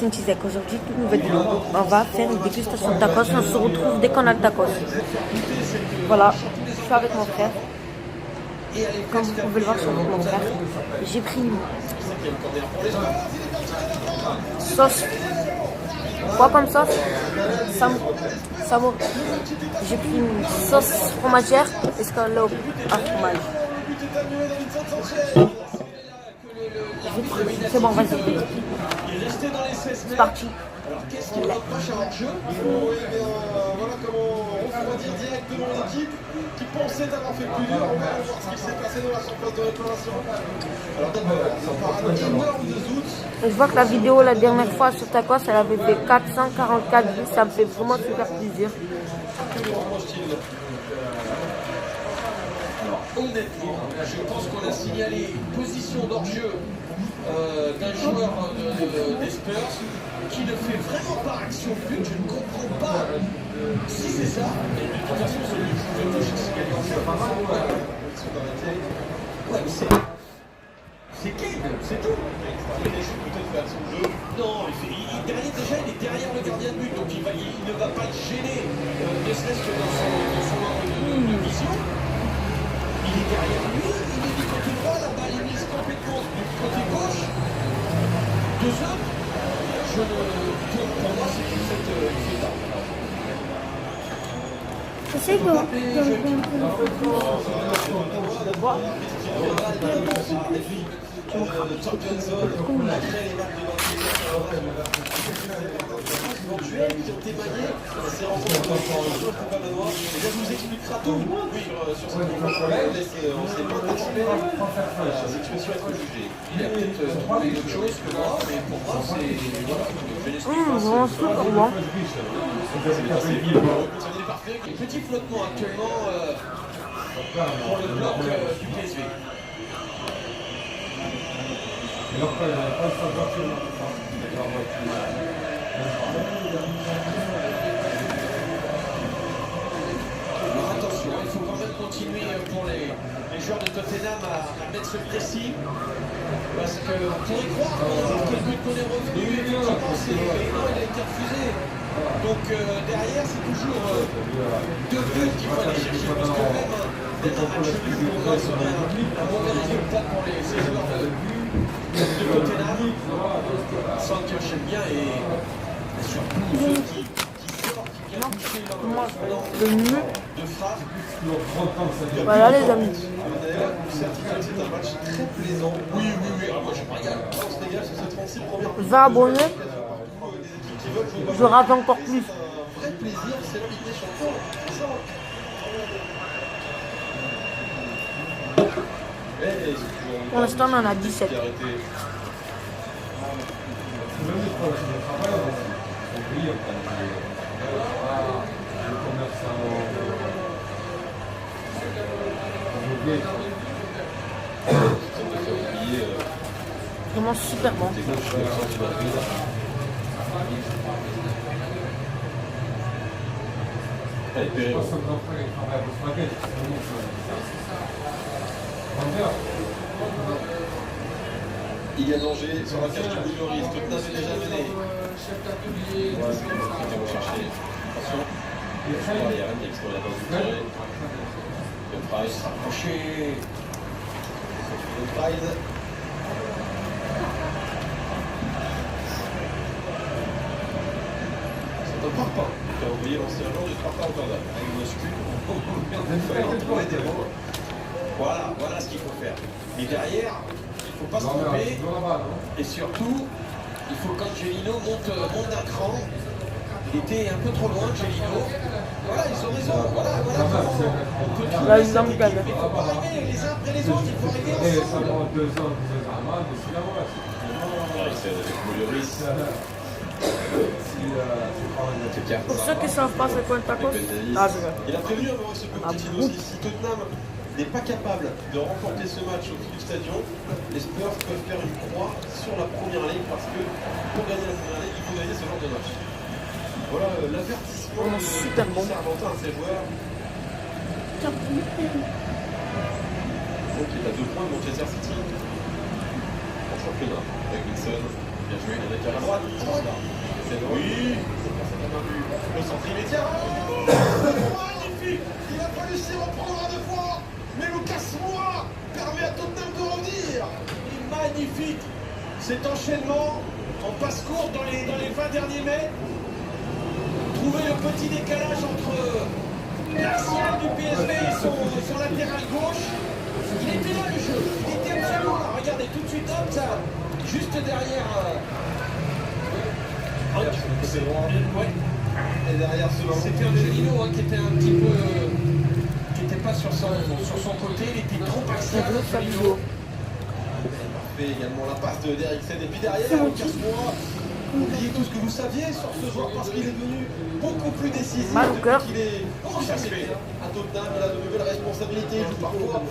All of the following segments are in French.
Team Tizek. Aujourd'hui, toute nouvelle vidéo. On va faire une dégustation de tacos. On se retrouve dès qu'on a le tacos. Voilà, je suis avec mon frère. Comme vous pouvez le voir sur mon frère, j'ai pris une sauce. Quoi comme sauce? Samo. J'ai pris une sauce fromagère escalope à fromage. C'est bon, vas-y. C'est parti. Alors qu'est-ce qu'il approche à leur jeu? Voilà comment on refroidit directement l'équipe qui pensait avoir fait plus dur. On va voir ce qui s'est passé dans la surface de réparation. Alors d'abord, on part un énorme de zout. Je vois que la vidéo la dernière fois sur tacos, elle avait fait 444 vues. Ça me fait vraiment super plaisir. Alors honnêtement, je pense qu'on a signalé une position d'hors-jeu d'un joueur des Spurs qui ne fait vraiment pas action but. Je ne comprends pas si c'est ça. Et de toute façon, celui qui joue de touche, c'est gagné en jeu. Ouais, mais c'est Kane, c'est tout. Il essaie peut-être faire son jeu. Non, déjà, il est derrière le gardien de but, donc il ne va pas le gêner, ne serait-ce que dans son angle de vision. Il est derrière lui, il est du côté droit, la balle est mise complètement du côté gauche. Deux hommes, pour moi, c'est une fête d'armes. Je sais que qui ont témoigné ces rencontres je vous expliquera tout sur cette rencontre. On s'est pas expert sur cette situation à être jugé. Il a peut-être trouvé autre chose que moi, mais pour moi, c'est vraiment super bon. Petit flottement actuellement pour le bloc du PSV. Alors attention, il faut quand même continuer pour les joueurs de Tottenham à mettre ce précis. Parce qu'on pourrait croire quel but qu'on est revenu, effectivement, mais non, il a été refusé. Donc derrière, c'est toujours deux buts qu'il faut aller chercher. Parce que même un match nul serait un mauvais résultat pour ces joueurs de Tottenham. Sans que je bien et surtout ceux qui sortent, qui viennent toucher Le mieux. de frappe. Voilà les amis. C'est un match très plaisant. Oui. Moi je me régale. On se dégage sur cette 36 première. Je vais abonner. Je rate encore plus. Un vrai plaisir, c'est la Ligue des Champions. C'est ça. Pour l'instant, on en a 17. Vraiment super bon. Il y a danger sur la cage de Bouloris. Tottenham est déjà mené. On va chercher. Attention. Il y a Randy qui est là-bas du carré. Le Price approché. Le Price. C'est un parpaing. Tu as oublié l'ancien joueur du parpaing au Canada. Avec une sculpte. Voilà ce qu'il faut faire. Et derrière, il ne faut pas se tromper. Et surtout, il faut qu'Angelino monte d'un cran. Il était un peu trop loin, Angelino. Voilà, ils ont raison. Voilà. On peut tout Là, laisser ils ont l'équipe, gagné. mais il ne faut pas arriver les uns après les autres. Il faut arriver ensemble. Pour ceux qui ne savent pas c'est quoi le tacos, ah, je vais. Il a prévenu avant ce Pochettino aussi, si Tottenham n'est pas capable de remporter ce match au Philips Stadium, les Spurs peuvent faire une croix sur la première ligue parce que pour gagner la première ligue, il faut gagner ce genre de match. Voilà l'avertissement de super bon. Argentin à ses joueurs. Donc il est à 2 points de Manchester City en championnat avec Wilson. Bien joué, avec à la droite. Oui, le centre immédiat. Oh, magnifique. Il a fallu s'y reprendre à 2 fois. Mais Lucas Moura permet à Tottenham de revenir. Magnifique. Cet enchaînement en passe courte dans les 20 derniers mètres. Trouver le petit décalage entre l'axial du PSV et son latéral gauche. Il était là le jeu. Il était absolument là. Regardez tout de suite, hop, ça. Juste derrière. Ouais. Et derrière c'était Angelino qui était un petit peu. Qui n'était pas sur son côté. Il était trop axial. Angelino. Fait également la passe d'Eriksen. Et puis derrière, Lucas Moura. Oubliez tout ce que vous saviez sur ce joueur parce qu'il est devenu beaucoup plus décisif depuis qu'il est chassé à Tottenham. Il a de nouvelles responsabilités, il joue parfois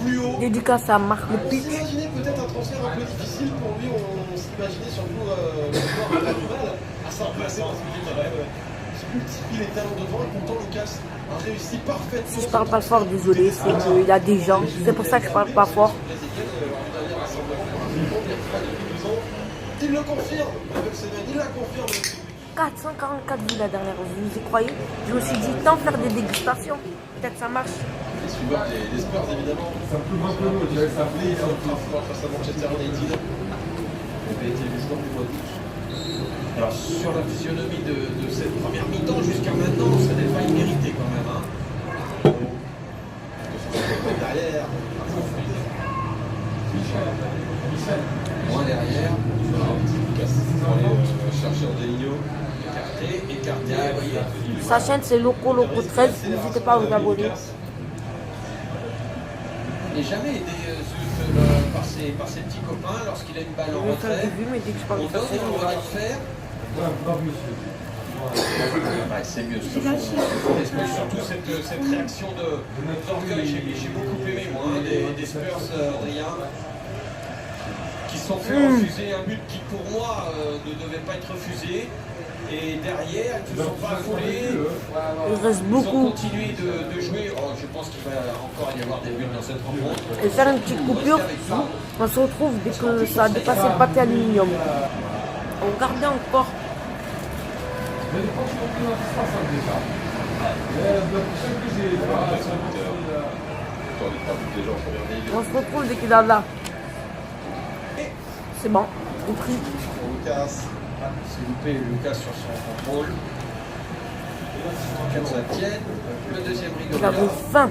plus haut. Dédicace à Marc Le On Pic. s'imaginait peut-être un transfert un peu difficile pour lui, on s'imaginait surtout le joueur a du mal à s'en placer parce qu'il multiplie les talents devant et pourtant Lucas a réussi parfaitement. Si je parle pas fort, désolé, c'est qu'il y a des gens. C'est pour ça que je parle pas fort. Il le confirme avec ses mains, il la confirme. 444 vues la dernière, vous y croyez? Je me suis dit, tant faire des dégustations, peut-être ça marche. Les suiveurs des Spurs évidemment. C'est un peu moins que l'autre, j'avais ça appelé. Face à Manchester United. Il avait été le joueur du mois d'août. Alors sur la physionomie de cette première mi-temps jusqu'à maintenant, ça n'est pas immérité quand même. Hein. Derrière. Moins derrière. Pour aller chercher Angelino. Écarté. Ah, voyez. Sa chaîne c'est Loco 13, n'hésitez pas à vous abonner. Il n'est jamais aidé par ses petits copains lorsqu'il a une balle en Je vais faire retrait. des vues, mais dès que je parle On de ça, donne et on c'est regarde faire. Ouais, c'est mieux ce que font. Surtout cette réaction d'orgueil, j'ai beaucoup aimé moi, hein, des Spurs, Adrien, qui se sont fait refuser un but qui pour moi ne devait pas être refusé. Et derrière, ils ne se sont pas affolés. il reste Ils ont beaucoup. continué de jouer. Oh, je pense qu'il va encore y avoir des buts dans cette rencontre. Et faire une petite coupure, on se retrouve dès que ça a dépassé le pâté aluminium. On gardait encore. On se retrouve dès qu'il est là. C'est bon, j'ai pris. Lucas, c'est loupé Lucas sur son contrôle. Qu'elle ça tienne. Le deuxième rideau. J'avais faim.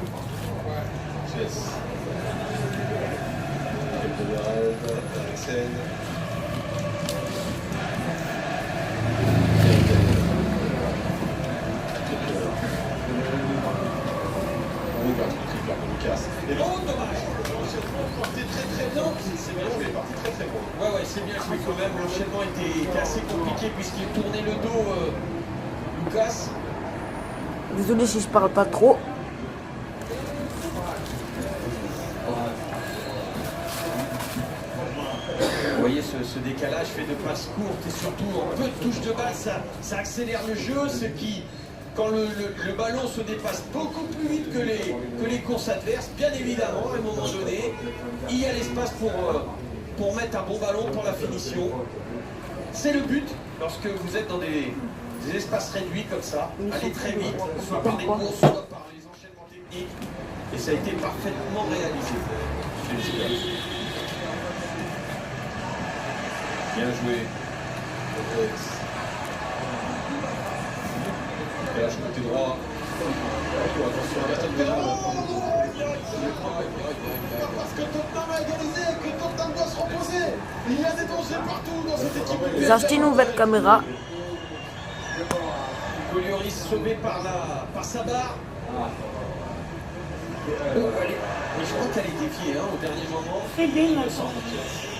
Et bon, dommage. C'était très bien. C'est bien joué, parti très loin. Ouais, c'est bien joué quand même. L'enchaînement était assez compliqué puisqu'il tournait le dos Lucas. Désolé si je parle pas trop. Vous voyez ce décalage fait de passes courtes et surtout en peu de touches de balle, ça accélère le jeu, ce qui, quand le ballon se dépasse beaucoup plus vite que les courses adverses, bien évidemment, à un moment donné, il y a l'espace pour mettre un bon ballon pour la finition. C'est le but lorsque vous êtes dans des espaces réduits comme ça, aller très vite, soit par des courses, soit par les enchaînements techniques, et ça a été parfaitement réalisé. Bien joué. Et là, je côté droit. Attention à Gaston Ferrand. Parce que Tottenham a égalisé, que Tottenham doit se reposer. Il y a des dangers partout dans cette équipe. J'ai acheté une nouvelle caméra. Golioris sauvé par sa barre. Mais je crois qu'elle est défiée au dernier moment. C'est bien, il me semble.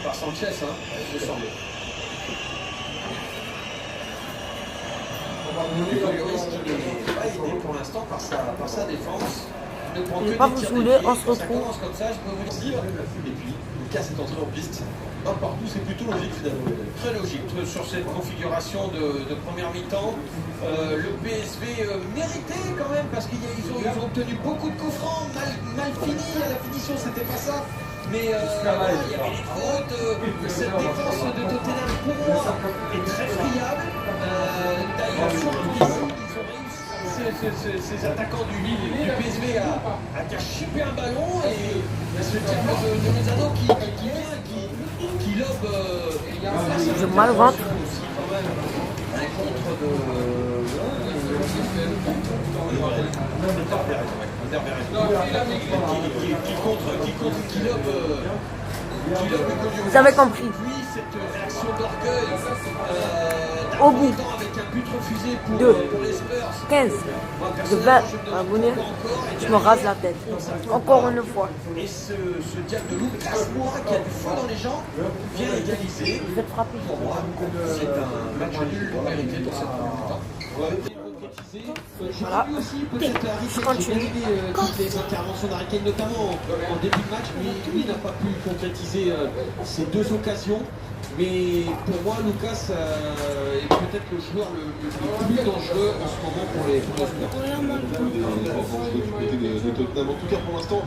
Par Sanchez, il me semble. Golioris qui n'est pas aidé pour l'instant par sa défense. Ne prend Je que vais pas des vous tirs saouler, déviés. on se Ça retrouve. commence comme ça, je peux vous le dire. Et puis, Lucas est entré en piste. Un partout, c'est plutôt logique finalement. Très logique sur cette configuration de première mi-temps. Le PSV méritait quand même parce qu'ils ont obtenu beaucoup de coups francs, mal finis. À la finition, c'était pas ça. Mais voilà, il y avait des fautes. Cette défense de Tottenham, pour moi, est très friable. ces attaquants du PSV à chipé un ballon et ce type de Lozano qui vient, qui lobe. J'ai mal au ventre. Un contre qui lobe Vous avez compris. Puis cette réaction d'orgueil Au bout avec un but refusé pour les Spurs. 15 de 20 abonnés, je me rase la tête. Encore une fois. Et ce diable de Lucas Moura qui a du feu dans les jambes vient égaliser. Vous êtes frappé. Pour moi, c'est un match nul mérité dans cette première mi-temps. Voilà. Je continue. Toutes les interventions d'Harry Kane, notamment en début de match, lui n'a pas pu concrétiser ces deux occasions. Mais pour moi, Lucas est peut-être le joueur le plus dangereux en ce moment pour les Spurs. De Tottenham. En tout cas, pour l'instant,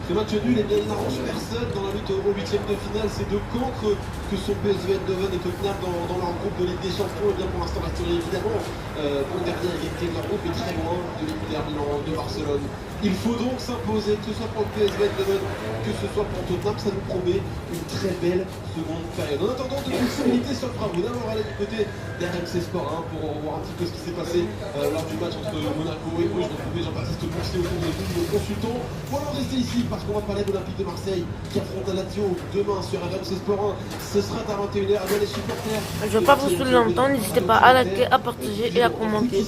ce match nul, eh bien, il n'arrange personne dans la lutte au huitième de finale. Ces deux cancres que sont PSV Eindhoven et Tottenham dans leur groupe de Ligue des Champions, eh bien, pour l'instant, resterait évidemment pour le dernier égalité de leur groupe est très loin de l'Inter Milan de Barcelone. Il faut donc s'imposer, que ce soit pour le PSV Eindhoven, que ce soit pour Tottenham. Ça nous promet une très belle seconde période. En attendant, de possibilités s'offrent à vous. D'abord aller du côté d'RMC Sport 1 pour voir un petit peu ce qui s'est passé lors du match entre Monaco et Pau. Je vais retrouver Jean-Baptiste Boursier autour de nous, le consultant. Ou alors restez ici parce qu'on va parler de l'Olympique de Marseille qui affronte la Lazio demain sur RMC Sport 1. Ce sera à 21h. À les supporters. Je ne vais pas vous saouler longtemps. N'hésitez pas à liker, à partager et à commenter.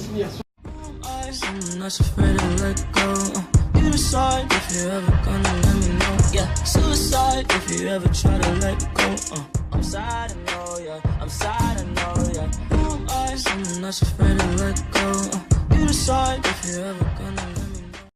I'm not afraid to let go. You decide if you're ever gonna let me know. Yeah, suicide if you ever try to let go. I'm sad, I know, yeah. I'm sad, I know, yeah. I'm not afraid to let go. You decide if you're ever